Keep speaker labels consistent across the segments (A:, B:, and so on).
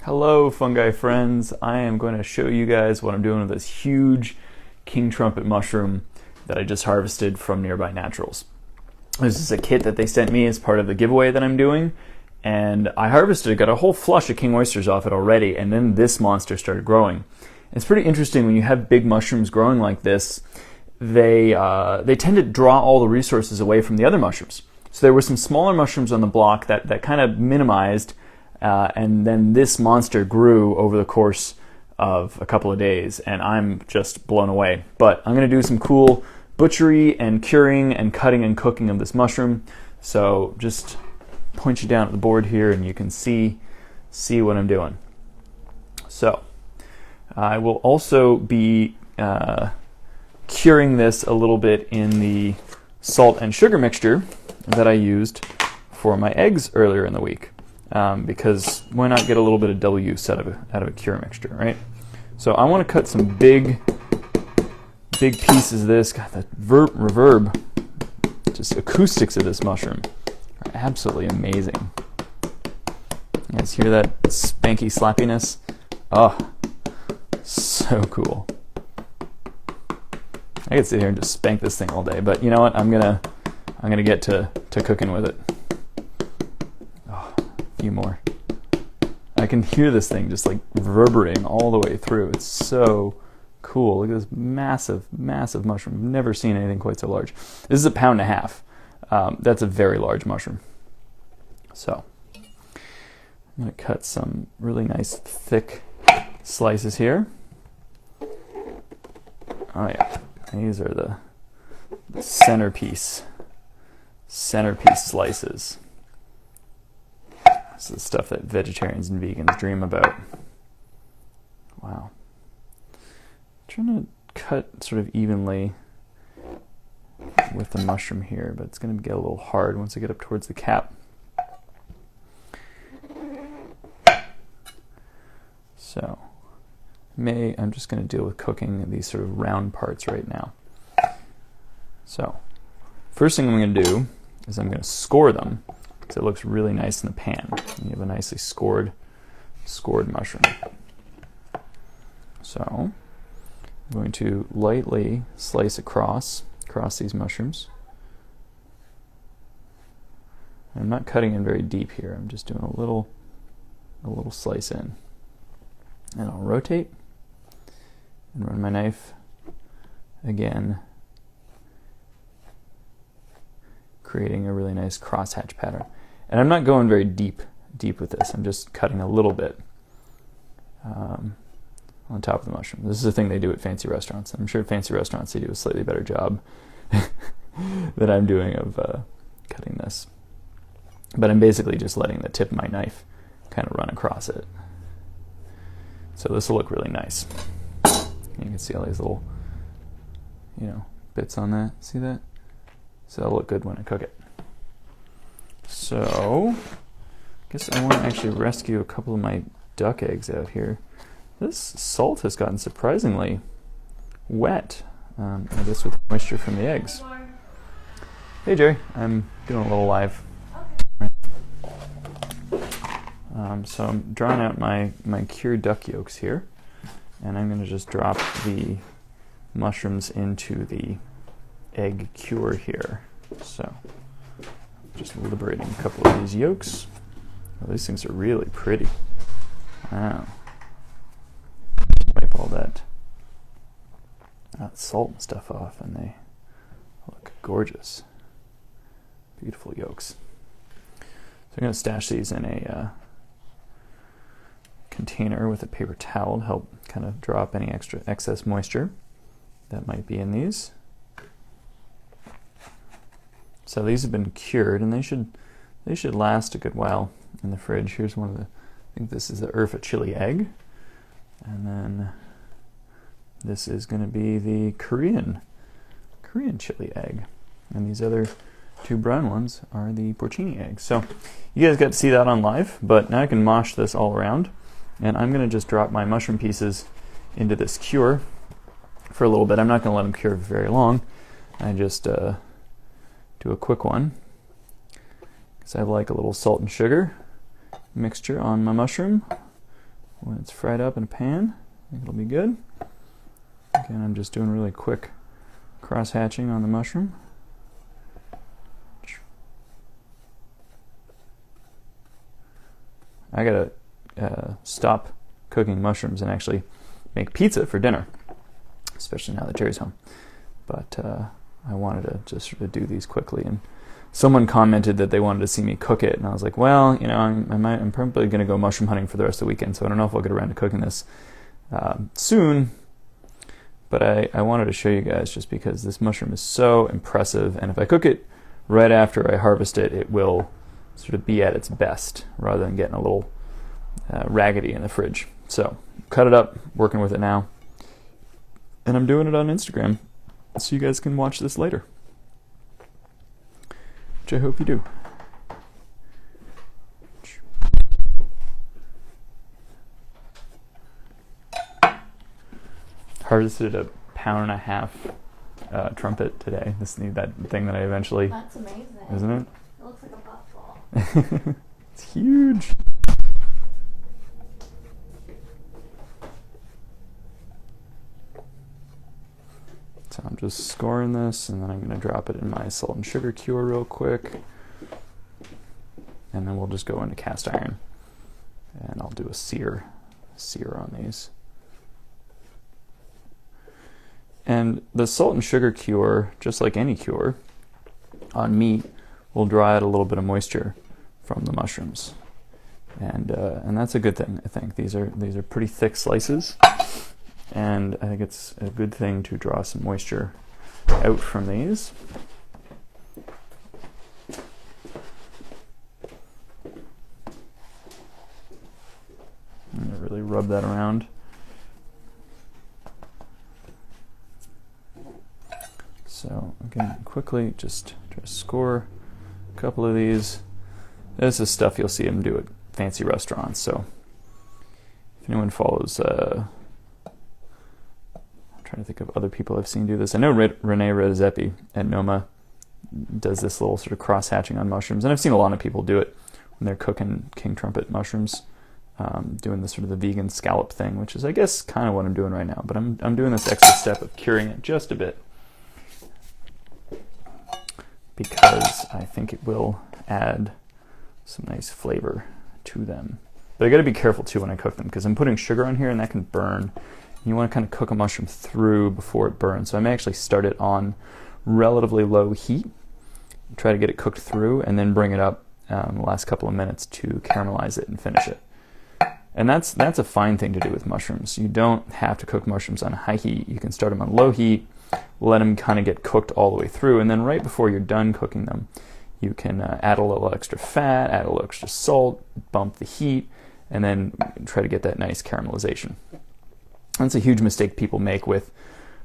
A: Hello fungi friends, I am going to show you guys what I'm doing with this huge King Trumpet mushroom that I just harvested from Nearby Naturals. This is a kit that they sent me as part of the giveaway that I'm doing, and I harvested it, got a whole flush of king oysters off it already, and then this monster started growing. It's pretty interesting when you have big mushrooms growing like this, they tend to draw all the resources away from the other mushrooms. So there were some smaller mushrooms on the block that kind of minimized, and then this monster grew over the course of a couple of days, and I'm just blown away. But I'm going to do some cool butchery and curing and cutting and cooking of this mushroom. So just point you down at the board here and you can see what I'm doing. So I will also be curing this a little bit in the salt and sugar mixture that I used for my eggs earlier in the week. Because why not get a little bit of double use out of a cure mixture, right? So I want to cut some big pieces of this. God, the reverb, just acoustics of this mushroom are absolutely amazing. You guys hear that spanky slappiness? Oh, so cool. I could sit here and just spank this thing all day, but you know what? I'm gonna get to cooking with it. Oh, a few more. I can hear this thing just like reverberating all the way through. It's so cool. Look at this massive mushroom. I've never seen anything quite so large. This is 1.5 pounds. That's a very large mushroom. So I'm going to cut some really nice thick slices here. Oh yeah, these are the centerpiece slices. This is the stuff that vegetarians and vegans dream about. Wow. I'm trying to cut sort of evenly with the mushroom here, but it's going to get a little hard once I get up towards the cap. So I'm just going to deal with cooking these sort of round parts right now. So first thing I'm going to do is I'm going to score them, because it looks really nice in the pan. You have a nicely scored mushroom. So I'm going to lightly slice across these mushrooms. I'm not cutting in very deep here. I'm just doing a little slice in. And I'll rotate and run my knife again, creating a really nice crosshatch pattern. And I'm not going very deep with this. I'm just cutting a little bit on top of the mushroom. This is the thing they do at fancy restaurants. I'm sure at fancy restaurants they do a slightly better job than I'm doing of cutting this. But I'm basically just letting the tip of my knife kind of run across it. So this will look really nice. You can see all these little, bits on that. See that? So that'll look good when I cook it. So I guess I want to actually rescue a couple of my duck eggs out here. This salt has gotten surprisingly wet, I guess with moisture from the eggs. Hey Jerry, I'm doing a little live. So I'm drawing out my cured duck yolks here, and I'm going to just drop the mushrooms into the egg cure here. So just liberating a couple of these yolks. Oh, these things are really pretty. Wow. Wipe all that salt and stuff off, and they look gorgeous. Beautiful yolks. So I'm going to stash these in a container with a paper towel to help kind of draw up any excess moisture that might be in these. So these have been cured, and they should last a good while in the fridge. Here's one of the, I think this is the Urfa chili egg, and then this is going to be the Korean chili egg, and these other two brown ones are the porcini eggs. So you guys got to see that on live, but now I can mosh this all around, and I'm going to just drop my mushroom pieces into this cure for a little bit. I'm not going to let them cure very long. I just do a quick one, because I like a little salt and sugar mixture on my mushroom. when it's fried up in a pan, I think it'll be good. Again, I'm just doing really quick cross-hatching on the mushroom. I gotta stop cooking mushrooms and actually make pizza for dinner, especially now that Jerry's home. But I wanted to just sort of do these quickly, and someone commented that they wanted to see me cook it, and I was like, well, you know, I'm probably going to go mushroom hunting for the rest of the weekend, so I don't know if I'll get around to cooking this soon. But I wanted to show you guys just because this mushroom is so impressive, and if I cook it right after I harvest it, it will sort of be at its best rather than getting a little raggedy in the fridge. So cut it up, working with it now, and I'm doing it on Instagram so you guys can watch this later, which I hope you do. Harvested a 1.5 pound trumpet today. That thing that I eventually.
B: That's amazing.
A: Isn't it?
B: It looks like a puffball.
A: It's huge. So I'm just scoring this, and then I'm going to drop it in my salt and sugar cure real quick, and then we'll just go into cast iron, and I'll do a sear on these. And the salt and sugar cure, just like any cure on meat, will draw out a little bit of moisture from the mushrooms, and that's a good thing. I think these are pretty thick slices, and I think it's a good thing to draw some moisture out from these. And really rub that around. So again, quickly just try to score a couple of these. This is stuff you'll see them do at fancy restaurants. So if anyone follows, I'm trying to think of other people I've seen do this. I know Renee Redzepi at Noma does this little sort of cross-hatching on mushrooms, and I've seen a lot of people do it when they're cooking King Trumpet mushrooms, doing this sort of the vegan scallop thing, which is, I guess, kind of what I'm doing right now. But I'm doing this extra step of curing it just a bit, because I think it will add some nice flavor to them. But I got to be careful too when I cook them, because I'm putting sugar on here and that can burn. You want to kind of cook a mushroom through before it burns. So I may actually start it on relatively low heat, try to get it cooked through, and then bring it up the last couple of minutes to caramelize it and finish it. And that's a fine thing to do with mushrooms. You don't have to cook mushrooms on high heat. You can start them on low heat, let them kind of get cooked all the way through, and then right before you're done cooking them, you can add a little extra fat, add a little extra salt, bump the heat, and then try to get that nice caramelization. That's a huge mistake people make with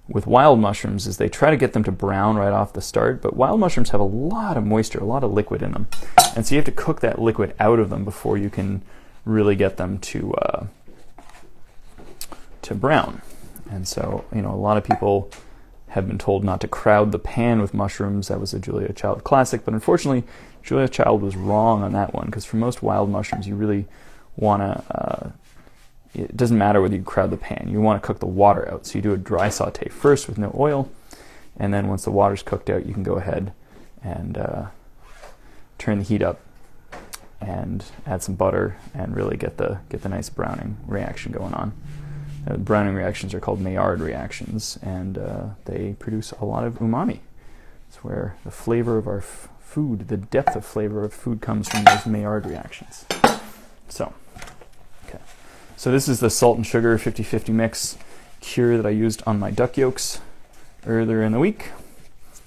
A: wild mushrooms, is they try to get them to brown right off the start, but wild mushrooms have a lot of moisture, a lot of liquid in them, and so you have to cook that liquid out of them before you can really get them to brown. And so, you know, a lot of people have been told not to crowd the pan with mushrooms. That was a Julia Child classic, but unfortunately Julia Child was wrong on that one, because for most wild mushrooms you really want to it doesn't matter whether you crowd the pan, you want to cook the water out. So you do a dry saute first with no oil, and then once the water's cooked out, you can go ahead and turn the heat up and add some butter and really get the nice browning reaction going on. Browning reactions are called Maillard reactions, and they produce a lot of umami. It's where the flavor of our food, the depth of flavor of food, comes from those Maillard reactions. So, okay. So this is the salt and sugar 50-50 mix cure that I used on my duck yolks earlier in the week.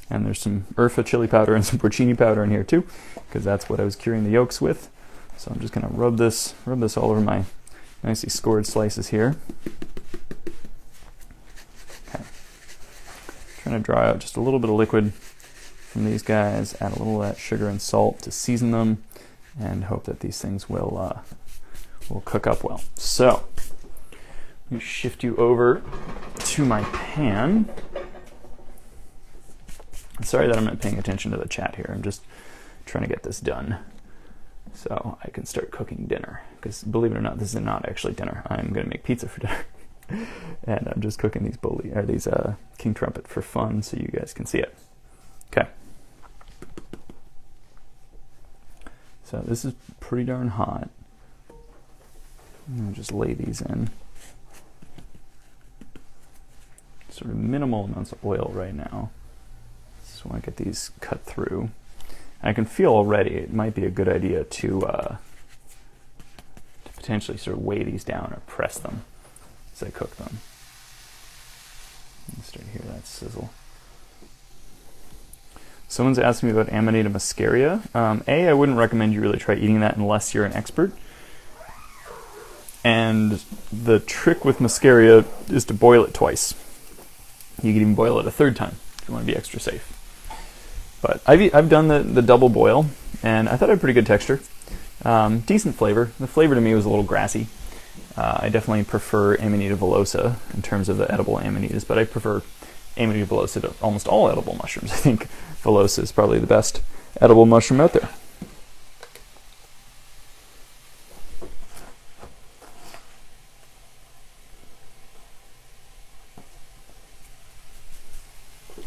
A: And there's some Urfa chili powder and some porcini powder in here too, because that's what I was curing the yolks with. So I'm just going to rub this all over my nicely scored slices here. Okay. Trying to draw out just a little bit of liquid from these guys, add a little of that sugar and salt to season them, and hope that these things will cook up well. So let me shift you over to my pan. Sorry that I'm not paying attention to the chat here. I'm just trying to get this done. so I can start cooking dinner. Because believe it or not, this is not actually dinner. I'm going to make pizza for dinner. And I'm just cooking these King Trumpet for fun so you guys can see it. Okay. So this is pretty darn hot. I'm going to just lay these in. Sort of minimal amounts of oil right now. Just want to get these cut through. And I can feel already it might be a good idea to potentially sort of weigh these down or press them as I cook them. You start to hear that sizzle. Someone's asked me about Amanita muscaria. I wouldn't recommend you really try eating that unless you're an expert. And the trick with muscaria is to boil it twice. You can even boil it a third time if you want to be extra safe. But I've done the double boil, and I thought it had pretty good texture. Decent flavor. The flavor to me was a little grassy. I definitely prefer Amanita villosa in terms of the edible amanitas, but I prefer Amanita villosa to almost all edible mushrooms. I think villosa is probably the best edible mushroom out there.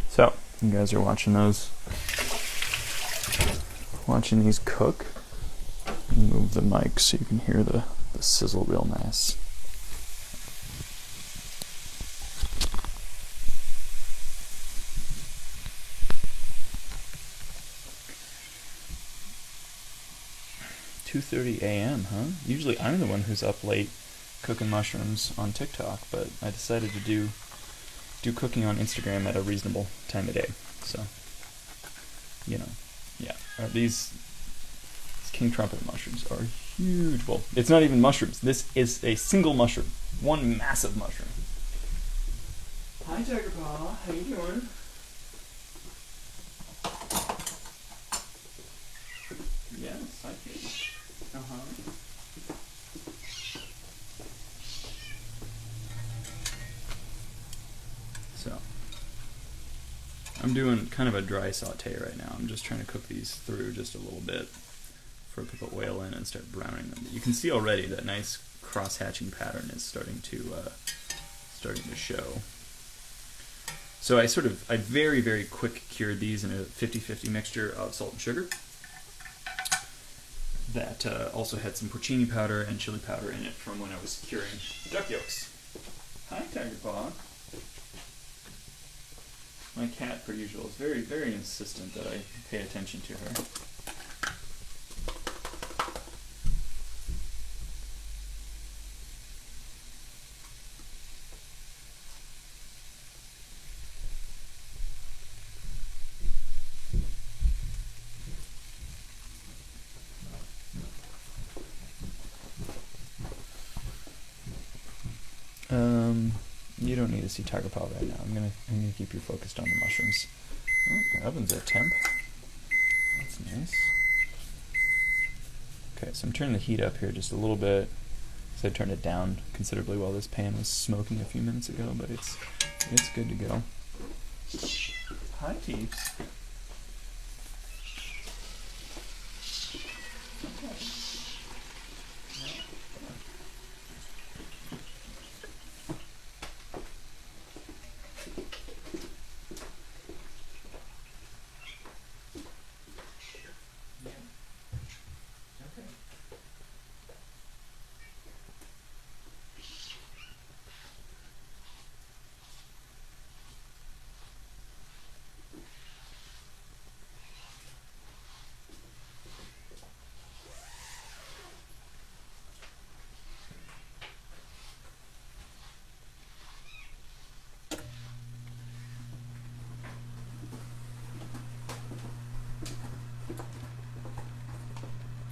A: So, you guys are watching these cook. Move the mic so you can hear the sizzle real nice. "2:30 a.m., huh? Usually I'm the one who's up late cooking mushrooms on TikTok, but I decided to do cooking on Instagram at a reasonable time of day. So, you know, yeah. These King Trumpet mushrooms are huge. Well, it's not even mushrooms. This is a single mushroom. One massive mushroom. Hi, Tiger Paw. How you doing? Yes, I can. So, I'm doing kind of a dry saute right now. I'm just trying to cook these through just a little bit before I put the oil in and start browning them. You can see already that nice cross-hatching pattern is starting to show. So I very, very quick cured these in a 50-50 mixture of salt and sugar. That also had some porcini powder and chili powder in it from when I was curing duck yolks. Hi, Tiger Paw. My cat, per usual, is very, very insistent that I pay attention to her. You don't need to see Tiger Paw right now. I'm gonna keep you focused on the mushrooms. Oh, the oven's at temp. That's nice. Okay, so I'm turning the heat up here just a little bit. So I turned it down considerably while this pan was smoking a few minutes ago, but it's good to go. Hi, peeps.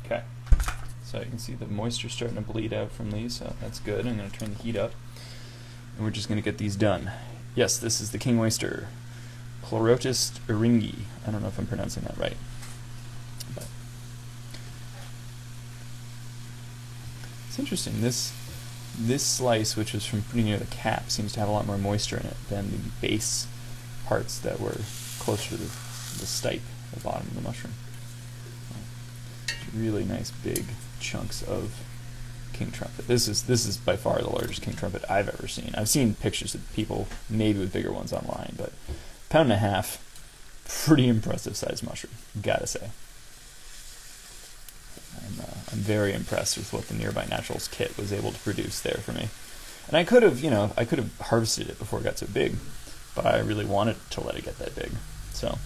A: Okay, so you can see the moisture starting to bleed out from these, so that's good. I'm going to turn the heat up, and we're just going to get these done. Yes, this is the King Oyster, Pleurotus eringi. I don't know if I'm pronouncing that right. But it's interesting. This slice, which was from pretty near the cap, seems to have a lot more moisture in it than the base parts that were closer to the stipe, the bottom of the mushroom. really nice big chunks of King Trumpet. This is by far the largest King Trumpet I've ever seen. I've seen pictures of people maybe with bigger ones online, but pound and a half, pretty impressive sized mushroom, gotta say. I'm very impressed with what the Nearby Naturals kit was able to produce there for me. And I could have harvested it before it got so big, but I really wanted to let it get that big. So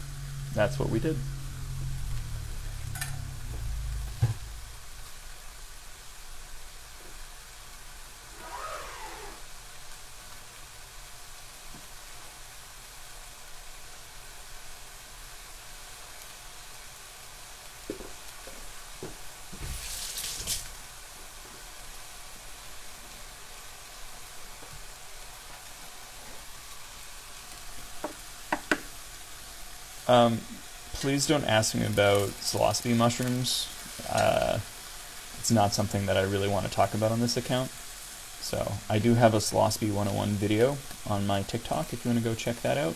A: that's what we did. Please don't ask me about psilocybe mushrooms. It's not something that I really want to talk about on this account. So I do have a psilocybe 101 video on my TikTok if you want to go check that out.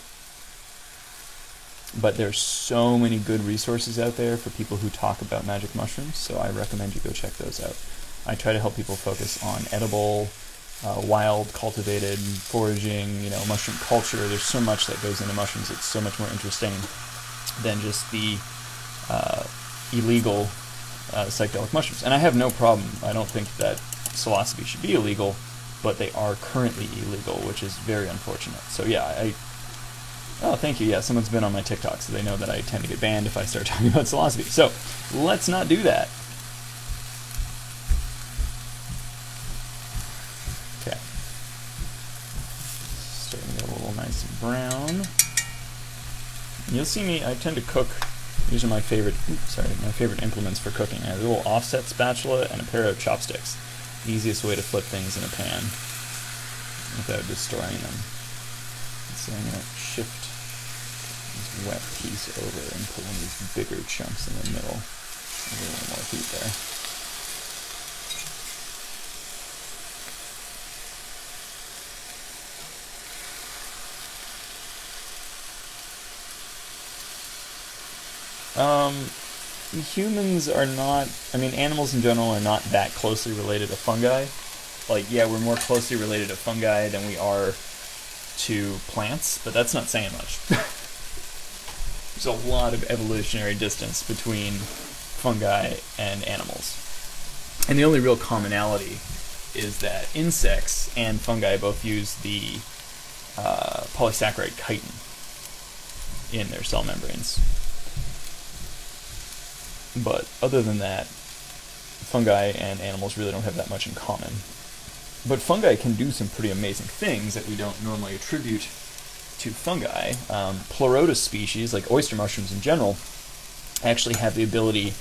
A: But there's so many good resources out there for people who talk about magic mushrooms, so I recommend you go check those out. I try to help people focus on edible, wild, cultivated, foraging, mushroom culture. There's so much that goes into mushrooms. It's so much more interesting than just the illegal psychedelic mushrooms. And I have no problem. I don't think that psilocybe should be illegal, but they are currently illegal, which is very unfortunate. So yeah, oh, thank you. Yeah, someone's been on my TikTok, so they know that I tend to get banned if I start talking about psilocybe. So let's not do that. Okay. Starting to get a little nice and brown. You'll see me, I tend to cook, these are my favorite implements for cooking. I have a little offset spatula and a pair of chopsticks. The easiest way to flip things in a pan without destroying them. So I'm going to shift this wet piece over and put one of these bigger chunks in the middle. A little more heat there. Humans are not, animals in general are not that closely related to fungi. Like, yeah, we're more closely related to fungi than we are to plants, but that's not saying much. There's a lot of evolutionary distance between fungi and animals. And the only real commonality is that insects and fungi both use the polysaccharide chitin in their cell membranes. But other than that, fungi and animals really don't have that much in common. But fungi can do some pretty amazing things that we don't normally attribute to fungi. Pleurotus species, like oyster mushrooms in general, actually have the ability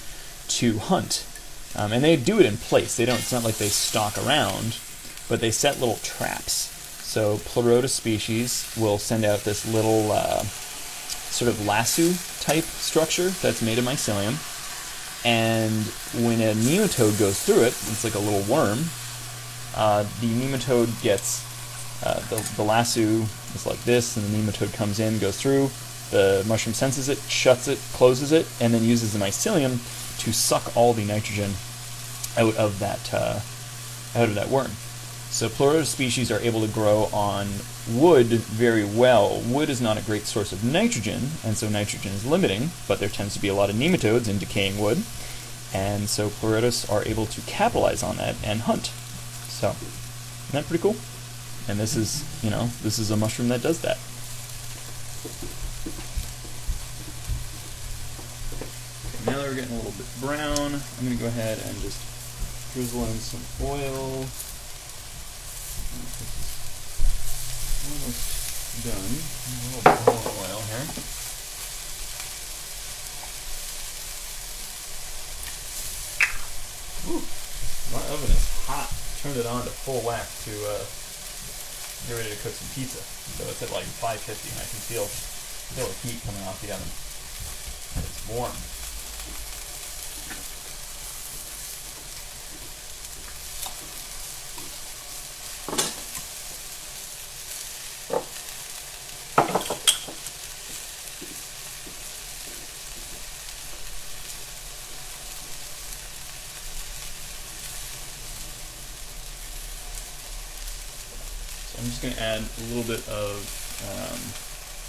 A: to hunt. And they do it in place. It's not like they stalk around, but they set little traps. So Pleurotus species will send out this little sort of lasso type structure that's made of mycelium. And when a nematode goes through it, it's like a little worm, the nematode gets, the lasso is like this, and the nematode comes in, goes through, the mushroom senses it, shuts it, closes it, and then uses the mycelium to suck all the nitrogen out of that worm. So Pleurotus species are able to grow on wood very well. Wood is not a great source of nitrogen, and so nitrogen is limiting, but there tends to be a lot of nematodes in decaying wood, and so Pleurotus are able to capitalize on that and hunt. So, isn't that pretty cool? And this is a mushroom that does that. Okay, now that we're getting a little bit brown, I'm going to go ahead and just drizzle in some oil. Almost done. A little bit of oil here. Ooh, my oven is hot. Turned it on to full whack to get ready to cook some pizza. So it's at like 550, and I can feel the heat coming off the oven. It's warm. I'm just going to add a little bit of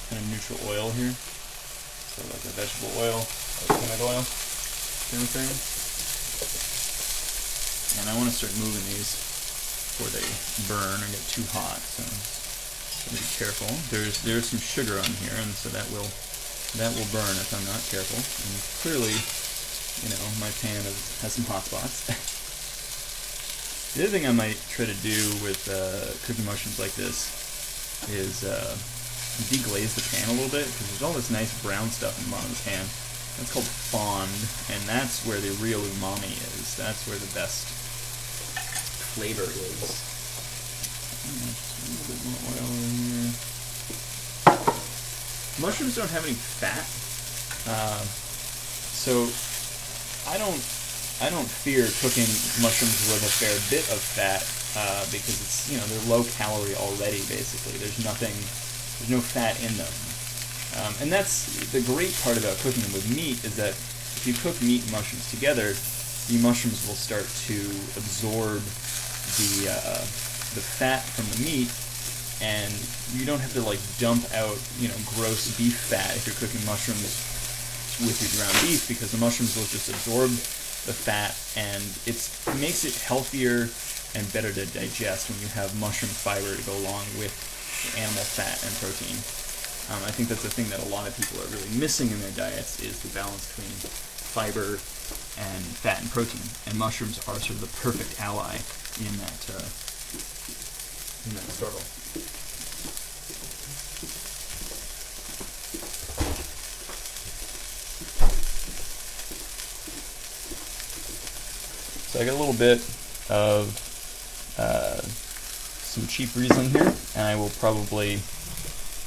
A: kind of neutral oil here. So like a vegetable oil or peanut oil kind of thing. And I want to start moving these before they burn or get too hot. So be careful. There's some sugar on here, and so that will burn if I'm not careful. And clearly, you know, my pan has some hot spots. The other thing I might try to do with cooking mushrooms like this is deglaze the pan a little bit, because there's all this nice brown stuff in the bottom of the pan. That's called fond, and that's where the real umami is. That's where the best flavor is. Just a little bit more oil in here. Mushrooms don't have any fat, so I don't fear cooking mushrooms with a fair bit of fat because it's, you know, they're low calorie already. Basically, there's no fat in them, and that's the great part about cooking them with meat, is that if you cook meat and mushrooms together, the mushrooms will start to absorb the fat from the meat, and you don't have to like dump out, you know, gross beef fat if you're cooking mushrooms with your ground beef, because the mushrooms will just absorb the fat, and it makes it healthier and better to digest when you have mushroom fiber to go along with the animal fat and protein. I think that's the thing that a lot of people are really missing in their diets, is the balance between fiber and fat and protein. And mushrooms are sort of the perfect ally in that struggle. So I got a little bit of some cheap Riesling here, and I will probably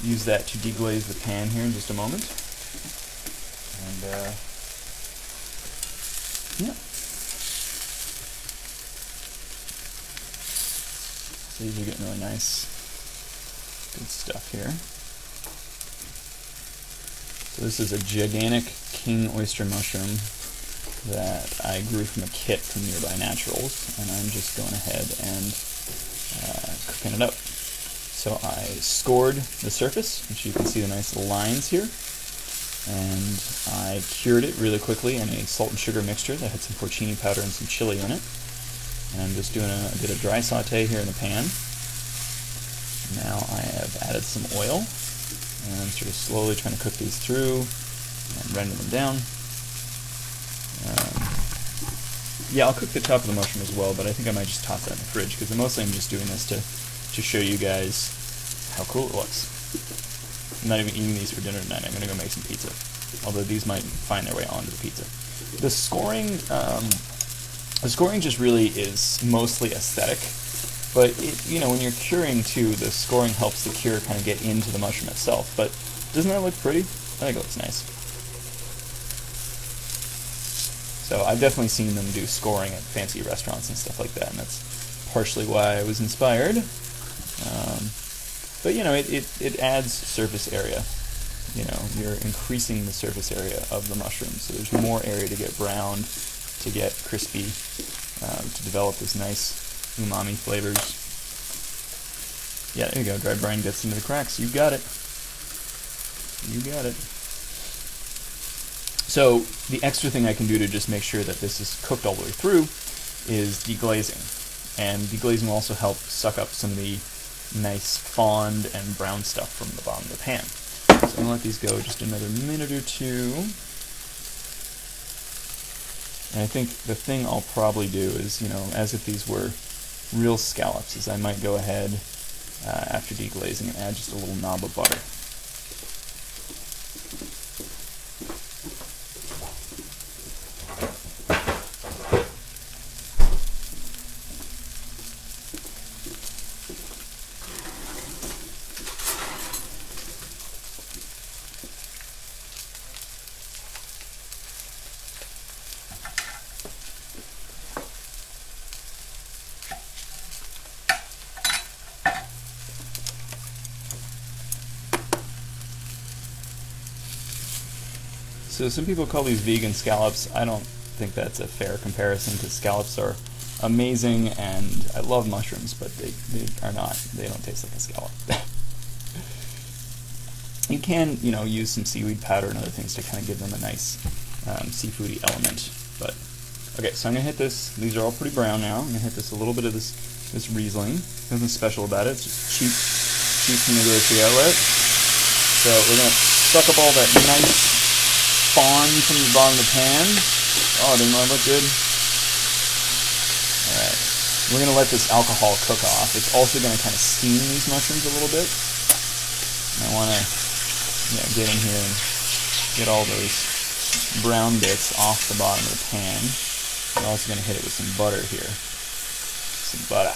A: use that to deglaze the pan here in just a moment. And yeah. So these are getting really nice, good stuff here. So this is a gigantic king oyster mushroom that I grew from a kit from Nearby Naturals, and I'm just going ahead and cooking it up. So I scored the surface, which you can see the nice little lines here, and I cured it really quickly in a salt and sugar mixture that had some porcini powder and some chili in it. And I'm just doing a bit of dry saute here in the pan. Now I have added some oil, and I'm sort of slowly trying to cook these through and render them down. Yeah, I'll cook the top of the mushroom as well, but I think I might just toss that in the fridge, because mostly I'm just doing this to show you guys how cool it looks. I'm not even eating these for dinner tonight. I'm going to go make some pizza, although these might find their way onto the pizza. The scoring just really is mostly aesthetic, but you know, when you're curing too, the scoring helps the cure kind of get into the mushroom itself. But doesn't that look pretty? I think it looks nice. So I've definitely seen them do scoring at fancy restaurants and stuff like that, and that's partially why I was inspired. But you know, it adds surface area. You know, you're increasing the surface area of the mushroom, so there's more area to get browned, to get crispy, to develop this nice umami flavors. Yeah, there you go. Dry brine gets into the cracks. You got it. You got it. So the extra thing I can do to just make sure that this is cooked all the way through is deglazing. And deglazing will also help suck up some of the nice fond and brown stuff from the bottom of the pan. So I'm going to let these go just another minute or two. And I think the thing I'll probably do is, you know, as if these were real scallops, is I might go ahead after deglazing and add just a little knob of butter. So some people call these vegan scallops. I don't think that's a fair comparison, because scallops are amazing, and I love mushrooms, but they don't taste like a scallop. You can, use some seaweed powder and other things to kind of give them a nice seafoody element. But okay, so I'm gonna hit this. These are all pretty brown now. I'm gonna hit this a little bit of this Riesling. Nothing special about it. It's just cheap from the grocery outlet. So we're gonna suck up all that nice spawn from the bottom of the pan. Oh, didn't that look good? All right, we're gonna let this alcohol cook off. It's also gonna kind of steam these mushrooms a little bit. And I want to get in here and get all those brown bits off the bottom of the pan. I'm also going to hit it with some butter here. Some butter.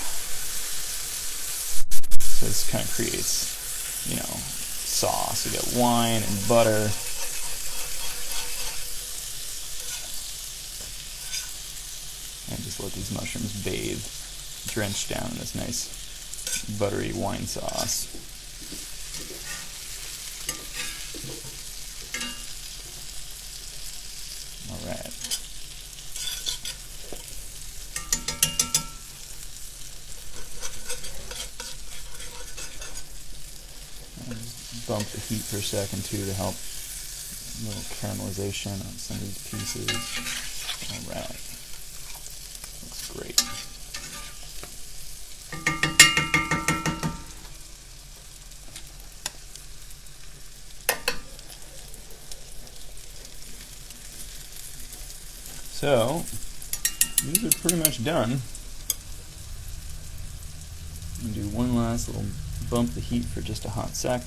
A: So this kind of creates, sauce. We got wine and butter. And just let these mushrooms bathe, drenched down in this nice buttery wine sauce. Alright. Bump the heat for a second too to help a little caramelization on some of these pieces. Alright. Looks great. So, these are pretty much done. I'm going to do one last little bump the heat for just a hot sec.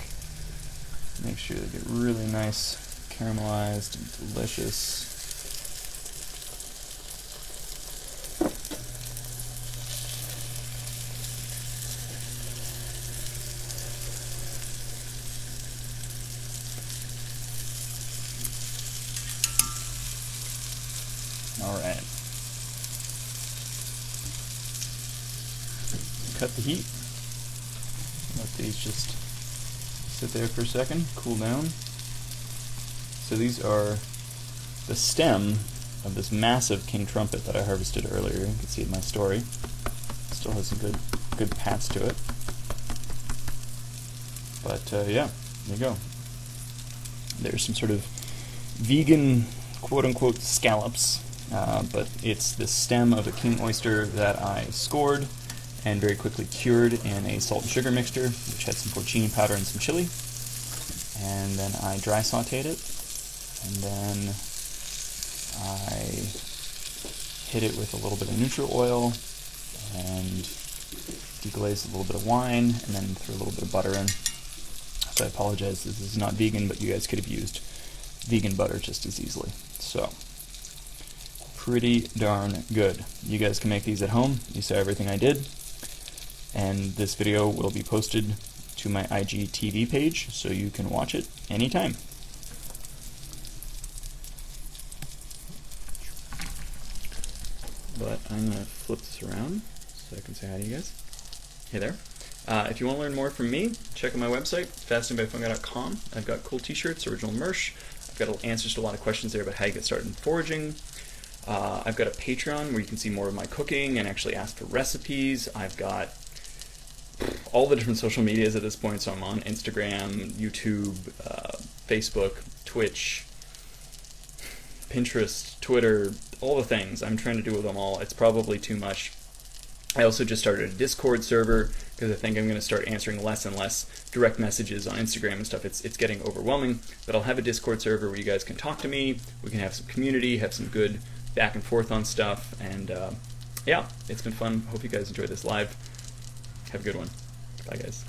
A: Make sure they get really nice, caramelized, and delicious. Alright. Cut the heat. Let these just sit there for a second, cool down. So these are the stem of this massive King Trumpet that I harvested earlier. You can see in my story. Still has some good pats to it. But yeah, there you go. There's some sort of vegan quote-unquote scallops. But it's the stem of a king oyster that I scored and very quickly cured in a salt and sugar mixture, which had some porcini powder and some chili. And then I dry sauteed it, and then I hit it with a little bit of neutral oil and deglazed a little bit of wine, and then threw a little bit of butter in. So I apologize, this is not vegan, but you guys could have used vegan butter just as easily. So, pretty darn good. You guys can make these at home. You saw everything I did. And this video will be posted to my IGTV page, so you can watch it anytime. But I'm going to flip this around so I can say hi to you guys. Hey there. If you want to learn more from me, check out my website, FascinatedByFungi.com. I've got cool t-shirts, original merch. I've got answers to a lot of questions there about how you get started in foraging. I've got a Patreon where you can see more of my cooking and actually ask for recipes. I've got all the different social medias at this point, so I'm on Instagram, YouTube, Facebook, Twitch, Pinterest, Twitter, all the things. I'm trying to do with them all. It's probably too much. I also just started a Discord server because I think I'm going to start answering less and less direct messages on Instagram and stuff. It's getting overwhelming, but I'll have a Discord server where you guys can talk to me. We can have some community, have some good back and forth on stuff, and yeah, it's been fun. Hope you guys enjoyed this live. Have a good one. Bye, guys.